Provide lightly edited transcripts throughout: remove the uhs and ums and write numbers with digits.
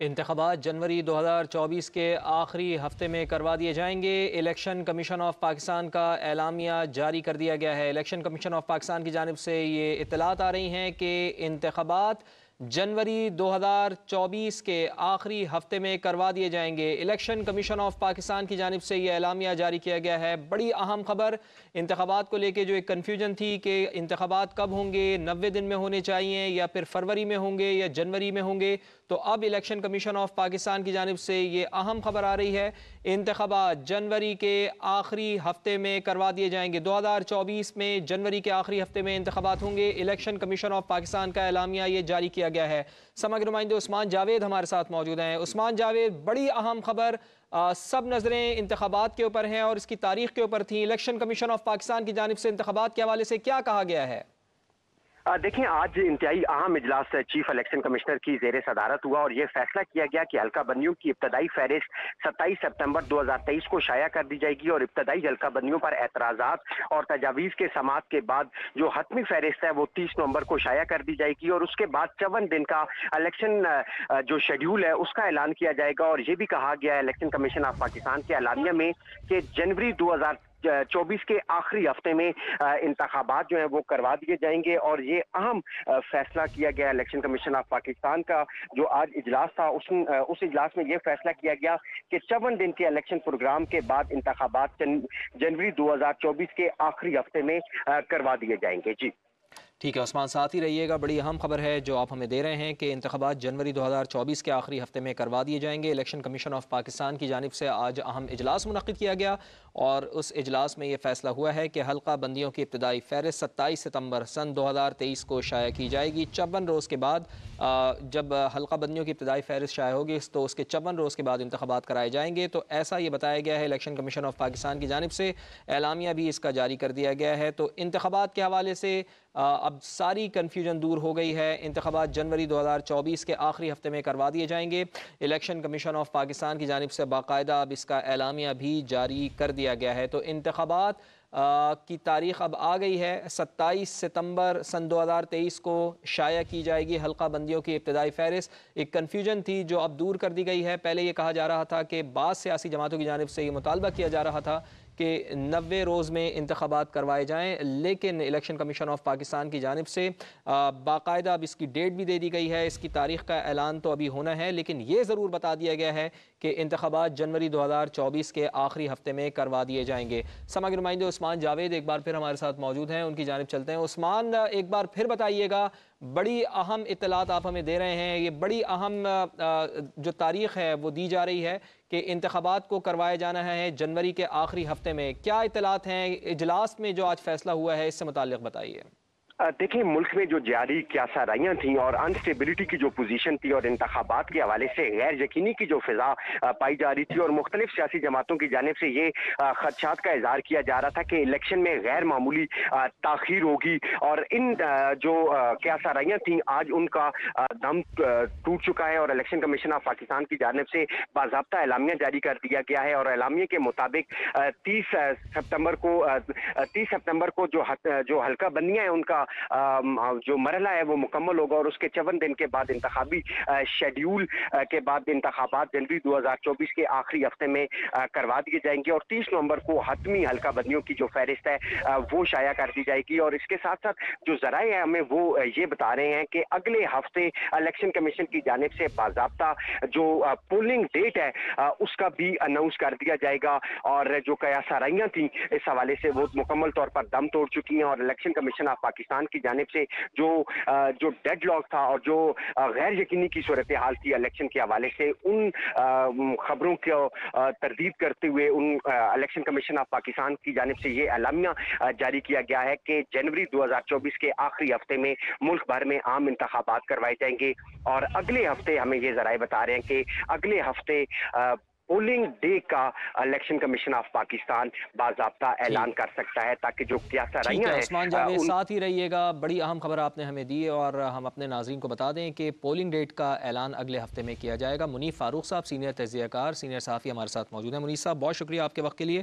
انتخابات جنوری 2024 کے آخری ہفتے میں کروا دیے جائیں گے۔ الیکشن کمیشن آف پاکستان کا اعلامیہ جاری کر دیا گیا ہے۔ الیکشن کمیشن آف پاکستان کی جانب سے یہ اطلاعات آ رہی ہیں کہ انتخابات جنوری 2024 کے آخری ہفتے میں کروا دیے جائیں گے۔ الیکشن کمیشن آف پاکستان کی جانب سے یہ اعلامیہ جاری کیا گیا ہے۔ بڑی اہم خبر، انتخابات کو لے کے جو ایک کنفیوژن تھی کہ انتخابات کب ہوں گے، 90 دن میں ہونے چاہیے یا پھر فروری میں ہوں گے یا جنوری میں ہوں گے، تو اب الیکشن کمیشن آف پاکستان کی جانب سے یہ اہم خبر آ رہی ہے، انتخابات جنوری کے آخری ہفتے میں کروا دیے جائیں گے۔ 2024 میں جنوری کے آخری ہفتے میں انتخابات ہوں گے۔ الیکشن کمیشن آف پاکستان کا اعلامیہ یہ جاری کیا گیا ہے۔ سما کے نمائندے عثمان جاوید ہمارے ساتھ موجود ہیں۔ عثمان جاوید، بڑی اہم خبر، سب نظریں انتخابات کے اوپر ہیں اور اس کی تاریخ کے اوپر تھیں۔ الیکشن کمیشن آف پاکستان کی جانب سے انتخابات کے حوالے سے کیا کہا گیا ہے؟ دیکھیں، آج انتہائی اہم اجلاس چیف الیکشن کمشنر کی زیر صدارت ہوا اور یہ فیصلہ کیا گیا کہ حلقہ بندیوں کی ابتدائی فہرست 27 سپتمبر 2023 کو شائع کر دی جائے گی اور ابتدائی حلقہ بندیوں پر اعتراضات اور تجاویز کے سماعت کے بعد جو حتمی فہرست ہے وہ 30 نومبر کو شائع کر دی جائے گی اور اس کے بعد 54 دن کا الیکشن جو شیڈیول ہے اس کا اعلان کیا جائے گا۔ اور یہ بھی کہا گیا ہے الیکشن کمیشن آف پاکستان کے اعلامیہ میں کہ جنوری 2024 کے آخری ہفتے میں انتخابات جو ہیں وہ کروا دیے جائیں گے۔ اور یہ اہم فیصلہ کیا گیا الیکشن کمیشن آف پاکستان کا جو آج اجلاس تھا، اس اجلاس میں یہ فیصلہ کیا گیا کہ 54 دن کے الیکشن پروگرام کے بعد انتخابات جنوری 2024 کے آخری ہفتے میں کروا دیے جائیں گے۔ جی ٹھیک ہے عثمان، ساتھ ہی رہیے گا۔ بڑی اہم خبر ہے جو آپ ہمیں دے رہے ہیں کہ انتخابات جنوری 2024 کے آخری ہفتے میں کروا دیے جائیں گے۔ الیکشن کمیشن آف پاکستان کی جانب سے آج اہم اجلاس منعقد کیا گیا اور اس اجلاس میں یہ فیصلہ ہوا ہے کہ حلقہ بندیوں کی ابتدائی فہرست 27 ستمبر سن 2023 کو شائع کی جائے گی۔ 54 روز کے بعد جب حلقہ بندیوں کی ابتدائی فہرست شائع ہوگی تو اس کے 54 روز کے بعد انتخابات کرائے جائیں گے۔ تو ایسا یہ بتایا گیا ہے الیکشن کمیشن آف پاکستان کی جانب سے، اعلامیہ بھی اس کا جاری کر دیا گیا ہے۔ تو انتخابات کے حوالے سے اب ساری کنفیوژن دور ہو گئی ہے۔ انتخابات جنوری 2024 کے آخری ہفتے میں کروا دیے جائیں گے۔ الیکشن کمیشن آف پاکستان کی جانب سے باقاعدہ اب اس کا اعلامیہ بھی جاری کر دیا گیا ہے۔ تو انتخابات کی تاریخ اب آ گئی ہے، 27 ستمبر سن 2023 کو شائع کی جائے گی حلقہ بندیوں کی ابتدائی فہرست۔ ایک کنفیوژن تھی جو اب دور کر دی گئی ہے۔ پہلے یہ کہا جا رہا تھا کہ بعض سیاسی جماعتوں کی جانب سے یہ مطالبہ کیا جا رہا تھا کہ 90 روز میں انتخابات کروائے جائیں، لیکن الیکشن کمیشن آف پاکستان کی جانب سے باقاعدہ اب اس کی ڈیٹ بھی دے دی گئی ہے۔ اس کی تاریخ کا اعلان تو ابھی ہونا ہے، لیکن یہ ضرور بتا دیا گیا ہے کہ انتخابات جنوری 2024 کے آخری ہفتے میں کروا دیے جائیں گے۔ سما کے نمائندے عثمان جاوید ایک بار پھر ہمارے ساتھ موجود ہیں، ان کی جانب چلتے ہیں۔ عثمان، ایک بار پھر بتائیے گا، بڑی اہم اطلاعات آپ ہمیں دے رہے ہیں، یہ بڑی اہم جو تاریخ ہے وہ دی جا رہی ہے کہ انتخابات کو کروایا جانا ہے جنوری کے آخری ہفتے میں۔ کیا اطلاعات ہیں اجلاس میں جو آج فیصلہ ہوا ہے، اس سے متعلق بتائیے۔ دیکھیں، ملک میں جو جاری کیاسرائیاں تھیں اور انسٹیبلٹی کی جو پوزیشن تھی اور انتخابات کے حوالے سے غیر یقینی کی جو فضا پائی جا رہی تھی اور مختلف سیاسی جماعتوں کی جانب سے یہ خدشات کا اظہار کیا جا رہا تھا کہ الیکشن میں غیر معمولی تاخیر ہوگی اور ان جو کیاسرائیاں تھیں آج ان کا دم ٹوٹ چکا ہے اور الیکشن کمیشن آف پاکستان کی جانب سے باضابطہ اعلامیہ جاری کر دیا گیا ہے اور اعلامیہ کے مطابق 30 ستمبر کو جو حلقہ بندیاں ہیں ان کا جو مرحلہ ہے وہ مکمل ہوگا اور اس کے 54 دن کے بعد انتخابی شیڈیول کے بعد انتخابات جنوری 2024 کے آخری ہفتے میں کروا دیے جائیں گے اور 30 نومبر کو حتمی حلقہ بندیوں کی جو فہرست ہے وہ شائع کر دی جائے گی۔ اور اس کے ساتھ ساتھ جو ذرائع ہیں ہمیں وہ یہ بتا رہے ہیں کہ اگلے ہفتے الیکشن کمیشن کی جانب سے باضابطہ جو پولنگ ڈیٹ ہے اس کا بھی اناؤنس کر دیا جائے گا اور جو قیاسرائیاں تھیں اس حوالے سے وہ مکمل طور پر دم توڑ چکی ہیں اور الیکشن کمیشن آف پاکستان کی جانب سے جو ڈیڈ لاک تھا اور جو غیر یقینی کی صورتحال تھی الیکشن کے حوالے سے، ان خبروں کو تردید کرتے ہوئے الیکشن کمیشن آف پاکستان کی جانب سے یہ اعلامیہ جاری کیا گیا ہے کہ جنوری 2024 کے آخری ہفتے میں ملک بھر میں عام انتخابات کروائے جائیں گے اور اگلے ہفتے ہمیں یہ ذرائع بتا رہے ہیں کہ اگلے ہفتے پولنگ ڈے کا الیکشن کمیشن آف پاکستان باضابطہ اعلان کر سکتا ہے تاکہ جو کیاسرائیاں ہیں۔ عثمان جاوید ساتھ ہی رہیے گا، بڑی اہم خبر آپ نے ہمیں دی اور ہم اپنے ناظرین کو بتا دیں کہ پولنگ ڈیٹ کا اعلان اگلے ہفتے میں کیا جائے گا۔ منیف فاروق صاحب، سینئر تجزیہ کار، سینئر صحافی ہمارے ساتھ موجود ہیں۔ منیف صاحب، بہت شکریہ آپ کے وقت کے لیے۔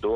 2